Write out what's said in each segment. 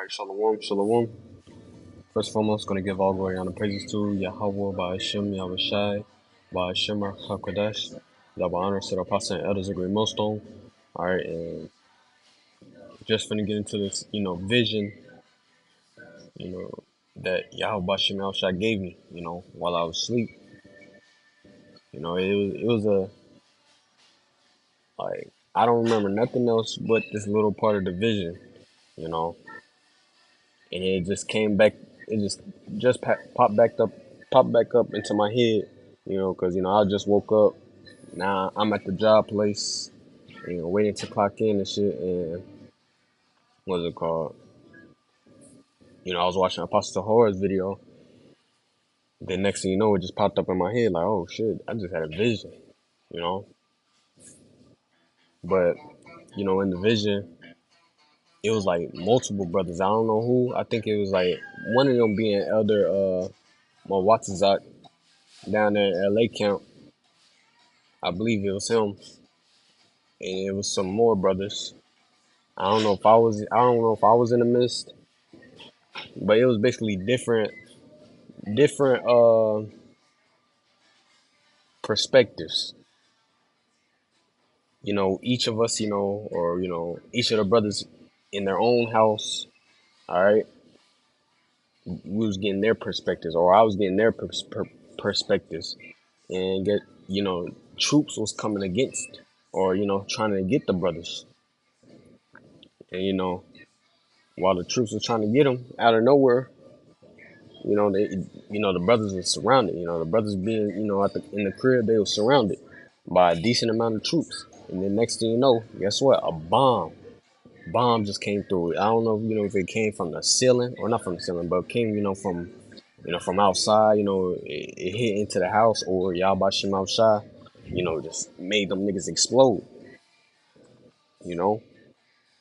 Alright, Shalom, Shalom. First and foremost, going to give all glory and praises to Yahweh, by Hashem, Yahweh Shai, by Hashem, HaKadosh. Double honor to the apostle and elders of Great Millstone. Alright, and just finna get into this, vision, you know, that Yahweh Hashem, Yahweh Shai gave me, while I was asleep. It was I don't remember nothing else but this little part of the vision, you know, and it just came back. It just popped back up into my head, because I just woke up. Now I'm at the job place, waiting to clock in and shit. And what's it called? I was watching Apostle Horror's video. Then next thing you know, it just popped up in my head like, oh shit, I just had a vision, you know. But in the vision, it was like multiple brothers. I don't know who. I think it was like one of them being Elder Mawatazak down there in LA camp. I believe it was him, and it was some more brothers. I don't know if I was. I don't know if I was in the midst, but it was basically different perspectives. Each of us, or each of the brothers in their own house. All right, we was getting their perspectives, or I was getting their perspectives, and troops was coming against, or trying to get the brothers, and while the troops were trying to get them out of nowhere, they, the brothers were surrounded. The brothers being, in the crib, they were surrounded by a decent amount of troops. And then next thing you know, guess what? A bomb just came through. I don't know, if it came from the ceiling or not from the ceiling, but it came, from outside. It hit into the house, or Yahbashim outside. Just made them niggas explode. You know.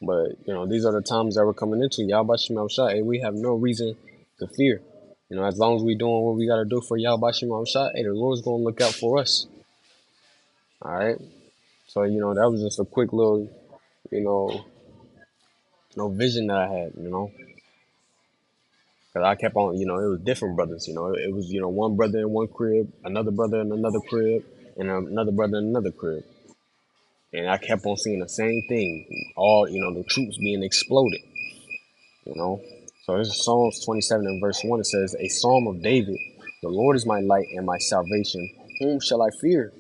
But these are the times that we're coming into. Yahbashim outside. Hey, we have no reason to fear. As long as we doing what we gotta do for Yahbashim outside, hey, the Lord's gonna look out for us. All right. So that was just a quick little, you know, vision that I had. Cause I kept on, it was different brothers. It was one brother in one crib, another brother in another crib, and another brother in another crib. And I kept on seeing the same thing. All the troops being exploded. You know. So this is Psalms 27 and verse 1. It says, a psalm of David. The Lord is my light and my salvation. Whom shall I fear?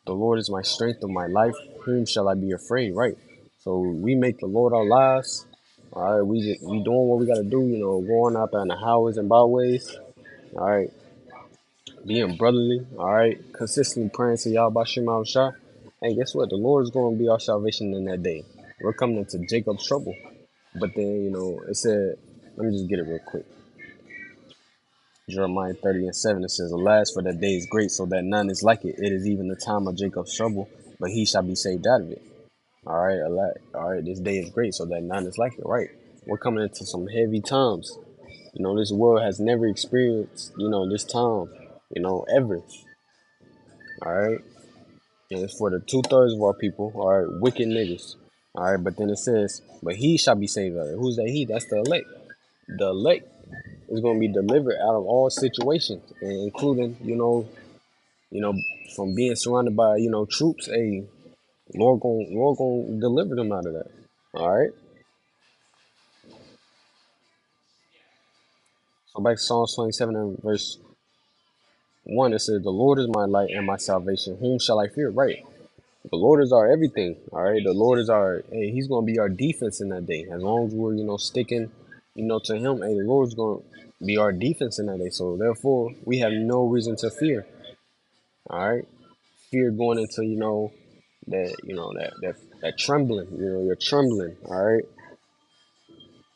The Lord is my strength of my life. Whom shall I be afraid? Right. So we make the Lord our lives. All right. We doing what we got to do. Going out there in the highways and byways. All right. Being brotherly. All right. Consistently praying to Yahweh Shema Shah. And guess what? The Lord is going to be our salvation in that day. We're coming into Jacob's trouble. But then, it said, let me just get it real quick. Jeremiah 30 and 7, it says, alas, for that day is great, so that none is like it. It is even the time of Jacob's trouble, but he shall be saved out of it. All right, all right, this day is great, so that none is like it, right? We're coming into some heavy times. This world has never experienced, this time, ever. All right, and it's for the 2/3 of our people, all right, wicked niggas. All right, but then it says, but he shall be saved out of it. Who's that he? That's the elect. The elect is going to be delivered out of all situations, including, from being surrounded by, troops. Hey, Lord going deliver them out of that. All right. So back to Psalms 27 and verse 1, it says, the Lord is my light and my salvation. Whom shall I fear? Right. The Lord is our everything. All right. The Lord is hey, he's going to be our defense in that day. As long as we're, sticking, to him, hey, the Lord's going to be our defense in that day. So therefore, we have no reason to fear. All right. Fear going into, that trembling, you're trembling. All right.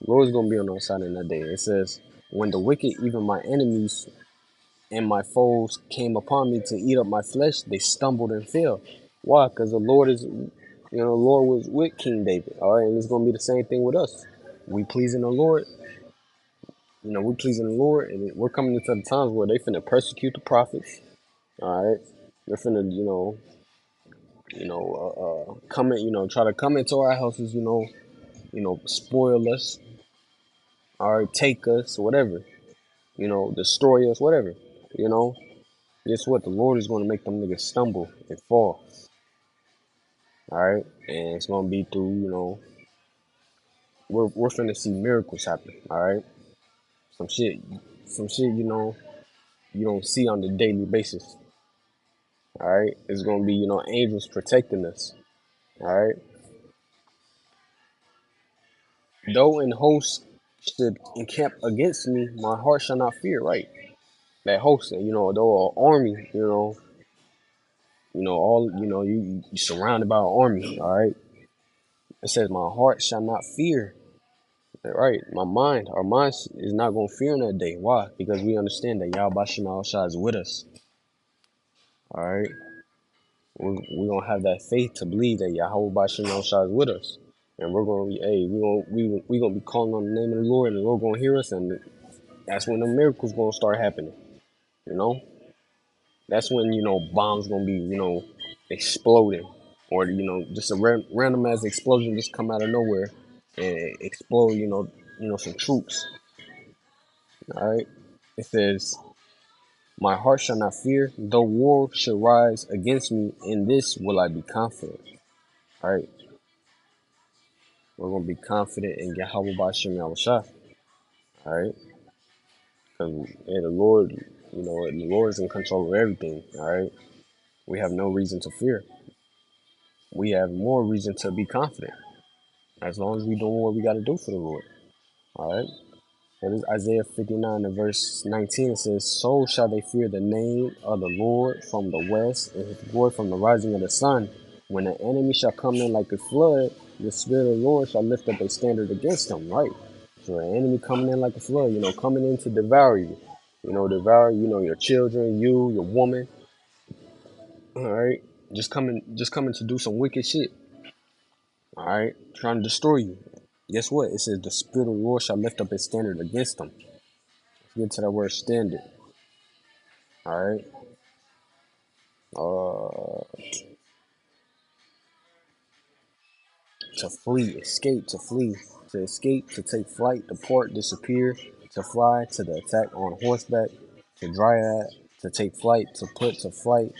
Lord's going to be on our side in that day. It says, when the wicked, even my enemies and my foes came upon me to eat up my flesh, they stumbled and fell. Why? Because the Lord is, the Lord was with King David. All right. And it's going to be the same thing with us. We pleasing the Lord. We pleasing the Lord. And we're coming into the times where they finna persecute the prophets. All right. They're finna, come in, try to come into our houses, spoil us. All right, take us, whatever. Destroy us, whatever. You know, guess what? The Lord is going to make them niggas stumble and fall. All right, and it's going to be through. We're finna see miracles happen. All right, some shit, some shit. You don't see on the daily basis. All right, it's going to be angels protecting us. All right, though an host should encamp against me, my heart shall not fear. Right, that host, though an army, all you surrounded by an army. All right, it says my heart shall not fear. Right, our minds is not gonna fear in that day. Why? Because we understand that Yahweh Shema Shah is with us. All right, we're gonna have that faith to believe that Yahweh Shema Shah is with us, and we're gonna be, hey, we gonna be calling on the name of the Lord, and the Lord gonna hear us, and that's when the miracles gonna start happening. You know, that's when bombs gonna be exploding, or just a random ass explosion just come out of nowhere and explode. Some troops. All right, it says, my heart shall not fear, though war should rise against me, in this will I be confident. All right, we're gonna be confident in Yahweh Bashem Yahushua. All right, because the Lord, the Lord is in control of everything. All right, we have no reason to fear. We have more reason to be confident as long as we doing what we got to do for the Lord. All right. That is Isaiah 59 and verse 19. It says, so shall they fear the name of the Lord from the west, and his glory from the rising of the sun. When the enemy shall come in like a flood, the Spirit of the Lord shall lift up a standard against him. Right? So the enemy coming in like a flood, coming in to devour you. Devour, your children, your woman. All right? Just coming to do some wicked shit. All right? Trying to destroy you. Guess what? It says the Spirit of the Lord shall lift up a standard against them. Get to that word standard. All right. Uh, to flee, escape, to flee, to escape, to take flight, depart, disappear, to fly, to the attack on horseback, to dryad, to take flight, to put to flight,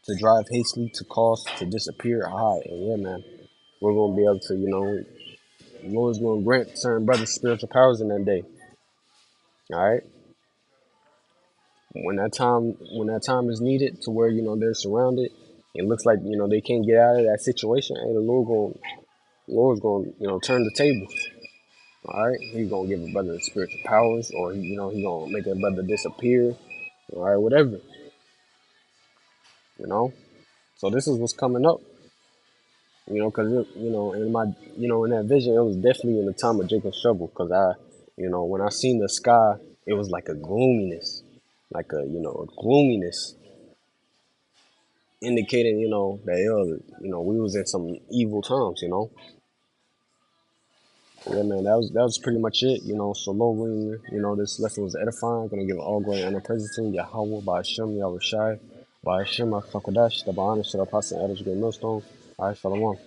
to drive hastily, to cause, to disappear, hide. And yeah, man, we're gonna be able to, the Lord's gonna grant certain brothers spiritual powers in that day. All right. When that time is needed to where they're surrounded, it looks like they can't get out of that situation. Hey, Lord's gonna turn the tables. All right, he's gonna give a brother spiritual powers, or he gonna make a brother disappear. All right, whatever. You know. So this is what's coming up. Because in my in that vision, it was definitely in the time of Jacob's trouble. Because when I seen the sky, it was like a gloominess, like a gloominess indicating that we was in some evil times. Yeah, man, that was pretty much it. So Lord, this lesson was edifying. I'm gonna give all glory and honor praise to Yahweh by Hashem, Yahweh Shai, by Hashem, Fakodash, the Ba'ana, Shal Apostle, Elders, Great Millstone. All right, Shalom.